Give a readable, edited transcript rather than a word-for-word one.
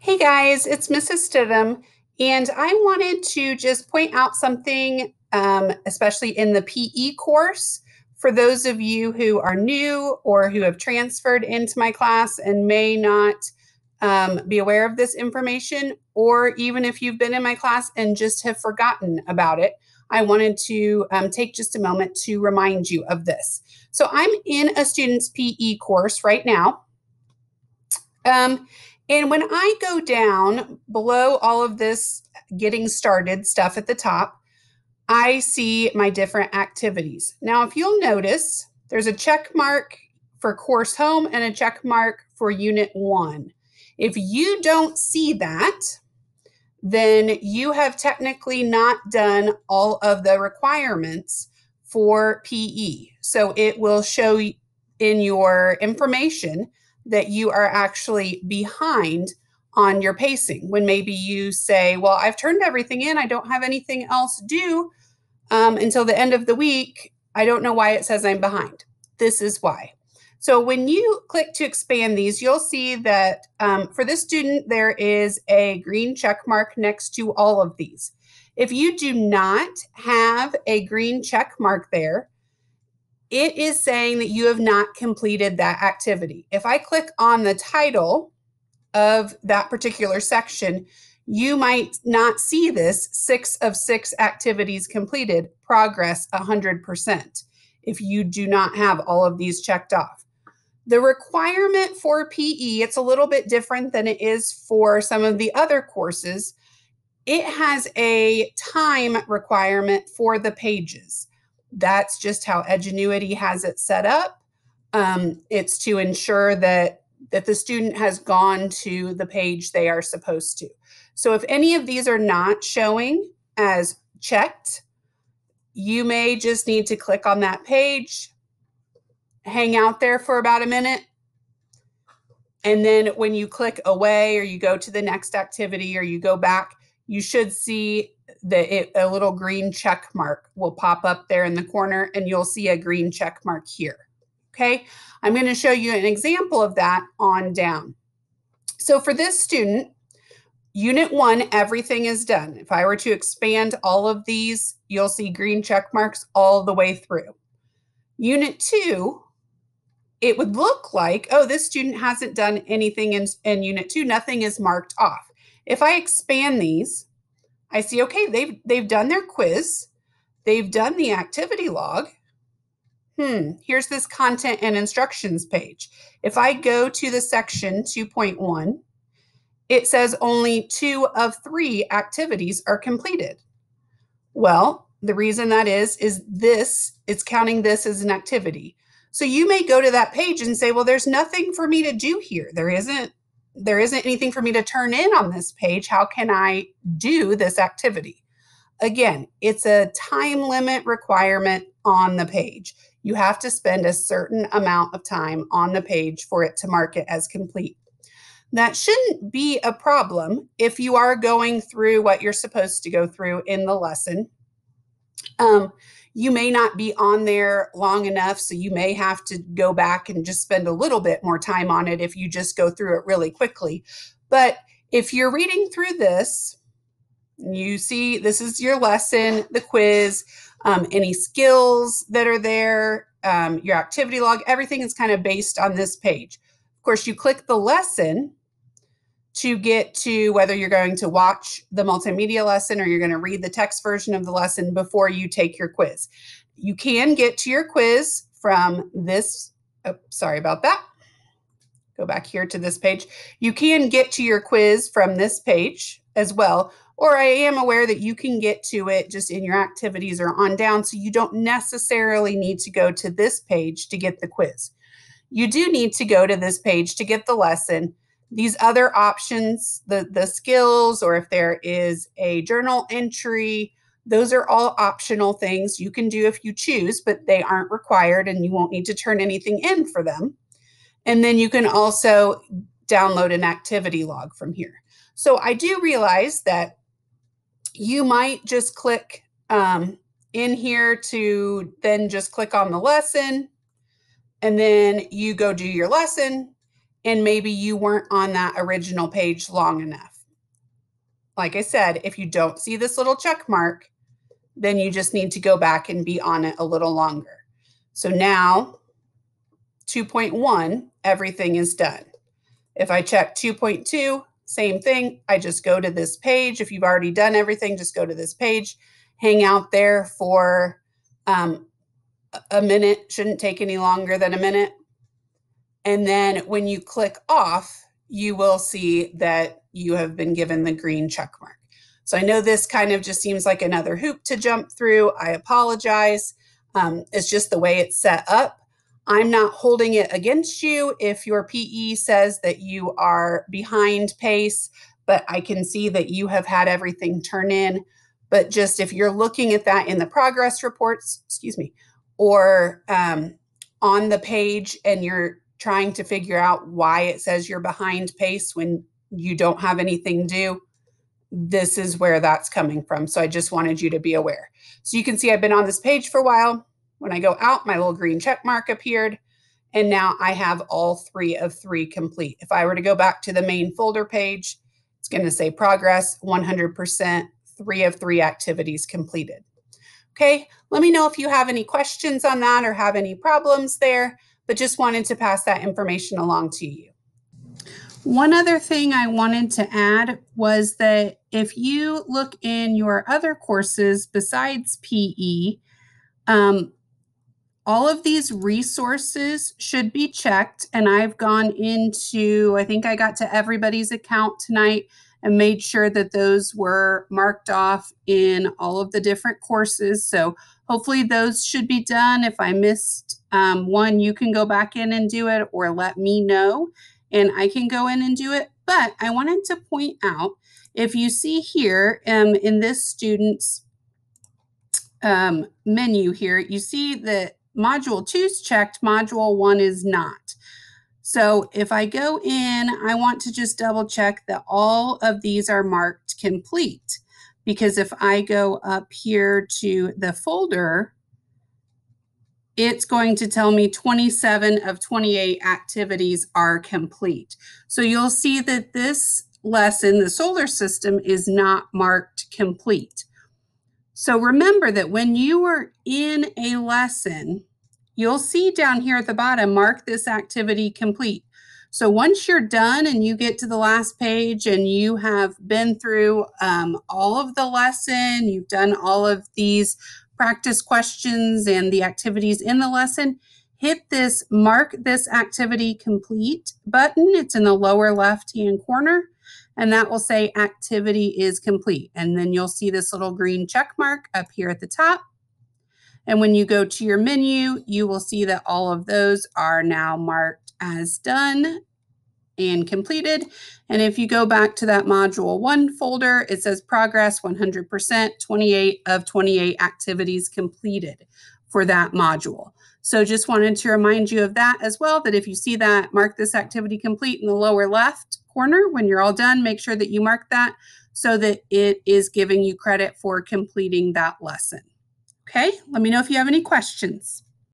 Hey guys, it's Mrs. Stidham, and I wanted to just point out something, especially in the PE course, for those of you who are new or who have transferred into my class and may not be aware of this information, or even if you've been in my class and just have forgotten about it. I wanted to take just a moment to remind you of this. So, I'm in a student's PE course right now. Um, and when I go down below all of this getting started stuff at the top, I see my different activities. Now, if you'll notice, there's a check mark for course home and a check mark for unit 1. If you don't see that, then you have technically not done all of the requirements for PE. So it will show in your information that you are actually behind on your pacing when maybe you say, well, I've turned everything in. I don't have anything else due until the end of the week. I don't know why it says I'm behind. This is why. So when you click to expand these, you'll see that for this student, there is a green check mark next to all of these. If you do not have a green check mark there, it is saying that you have not completed that activity. If I click on the title of that particular section, you might not see this 6 of 6 activities completed, progress 100%, if you do not have all of these checked off. The requirement for PE, it's a little bit different than it is for some of the other courses. It has a time requirement for the pages. That's just how Edgenuity has it set up. It's to ensure that the student has gone to the page they are supposed to. So if any of these are not showing as checked, you may just need to click on that page, hang out there for about a minute, and then when you click away or you go to the next activity or you go back, you should see that a little green check mark will pop up there in the corner, and you'll see a green check mark here. Okay, I'm going to show you an example of that on down. So for this student, Unit 1, everything is done. If I were to expand all of these, you'll see green check marks all the way through. Unit 2, it would look like, oh, this student hasn't done anything in Unit 2. Nothing is marked off. If I expand these, I see, okay, they've done their quiz. They've done the activity log. Here's this content and instructions page. If I go to the section 2.1, it says only 2 of 3 activities are completed. Well, the reason that is this, it's counting this as an activity. So you may go to that page and say, well, there's nothing for me to do here. There isn't anything for me to turn in on this page. How can I do this activity? Again, it's a time limit requirement on the page. You have to spend a certain amount of time on the page for it to mark it as complete. That shouldn't be a problem if you are going through what you're supposed to go through in the lesson. You may not be on there long enough, so you may have to go back and just spend a little bit more time on it if you just go through it really quickly. But if you're reading through this, you see this is your lesson, the quiz, any skills that are there, your activity log, everything is kind of based on this page. Of course, you click the lesson to get to whether you're going to watch the multimedia lesson or you're going to read the text version of the lesson before you take your quiz. You can get to your quiz from this, sorry about that. Go back here to this page. You can get to your quiz from this page as well, or I am aware that you can get to it just in your activities or on down, so you don't necessarily need to go to this page to get the quiz. You do need to go to this page to get the lesson. These other options, the skills, or if there is a journal entry, those are all optional things you can do if you choose, but they aren't required and you won't need to turn anything in for them. And then you can also download an activity log from here. So I do realize that you might just click in here to then just click on the lesson, and then you go do your lesson. and maybe you weren't on that original page long enough. Like I said, if you don't see this little check mark, then you just need to go back and be on it a little longer. So now 2.1, everything is done. If I check 2.2, same thing. I just go to this page. If you've already done everything, just go to this page, hang out there for a minute. Shouldn't take any longer than a minute. And then when you click off, you will see that you have been given the green check mark. So I know this kind of just seems like another hoop to jump through. I apologize. It's just the way it's set up. I'm not holding it against you if your PE says that you are behind pace, but I can see that you have had everything turn in. But just if you're looking at that in the progress reports, or on the page and you're trying to figure out why it says you're behind pace when you don't have anything due, this is where that's coming from. So I just wanted you to be aware. So you can see I've been on this page for a while. When I go out, my little green check mark appeared, and now I have all 3 of 3 complete. If I were to go back to the main folder page, it's going to say progress 100%, 3 of 3 activities completed. Okay, let me know if you have any questions on that or have any problems there, but just wanted to pass that information along to you. One other thing I wanted to add was that if you look in your other courses besides PE, all of these resources should be checked. And I've gone into, I think I got to everybody's account tonight and made sure that those were marked off in all of the different courses. So hopefully those should be done. If I missed one, you can go back in and do it, or let me know and I can go in and do it. But I wanted to point out, if you see here in this student's menu here, you see that Module 2 is checked, Module 1 is not. So if I go in, I want to just double check that all of these are marked complete. Because if I go up here to the folder, it's going to tell me 27 of 28 activities are complete. So you'll see that this lesson, the solar system, is not marked complete. So remember that when you are in a lesson, you'll see down here at the bottom, mark this activity complete. So once you're done and you get to the last page and you have been through all of the lesson, you've done all of these practice questions and the activities in the lesson, hit this mark this activity complete button. It's in the lower left-hand corner, and that will say activity is complete. And then you'll see this little green check mark up here at the top. And when you go to your menu, you will see that all of those are now marked as done and completed. And if you go back to that Module 1 folder, it says progress 100%, 28 of 28 activities completed for that module. So just wanted to remind you of that as well, that if you see that mark this activity complete in the lower left corner, when you're all done, make sure that you mark that so that it is giving you credit for completing that lesson. Okay, let me know if you have any questions.